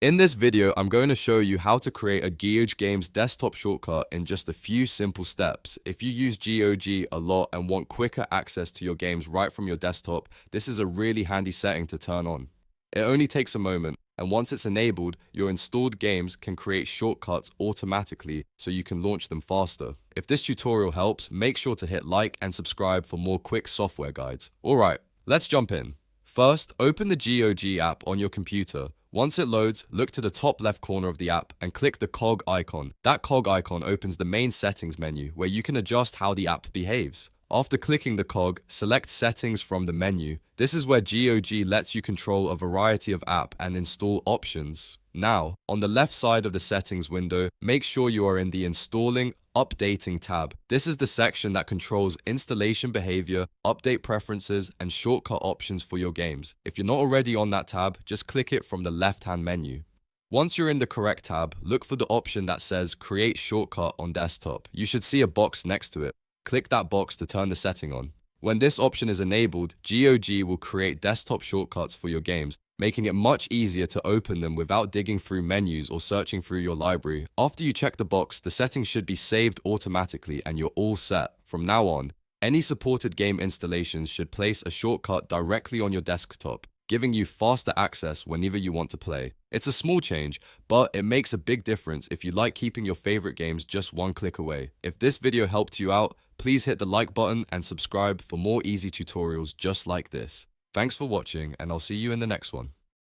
In this video, I'm going to show you how to create a GOG Games desktop shortcut in just a few simple steps. If you use GOG a lot and want quicker access to your games right from your desktop, this is a really handy setting to turn on. It only takes a moment, and once it's enabled, your installed games can create shortcuts automatically so you can launch them faster. If this tutorial helps, make sure to hit like and subscribe for more quick software guides. Alright, let's jump in. First, open the GOG app on your computer. Once it loads, look to the top left corner of the app and click the cog icon. That cog icon opens the main settings menu where you can adjust how the app behaves. After clicking the cog, select Settings from the menu. This is where GOG lets you control a variety of app and install options. Now, on the left side of the settings window, make sure you are in the Installing Updating tab. This is the section that controls installation behavior, update preferences, and shortcut options for your games. If you're not already on that tab, just click it from the left-hand menu. Once you're in the correct tab, look for the option that says Create Shortcut on Desktop. You should see a box next to it. Click that box to turn the setting on. When this option is enabled, GOG will create desktop shortcuts for your games, making it much easier to open them without digging through menus or searching through your library. After you check the box, the settings should be saved automatically and you're all set. From now on, any supported game installations should place a shortcut directly on your desktop, giving you faster access whenever you want to play. It's a small change, but it makes a big difference if you like keeping your favorite games just one click away. If this video helped you out, please hit the like button and subscribe for more easy tutorials just like this. Thanks for watching, and I'll see you in the next one.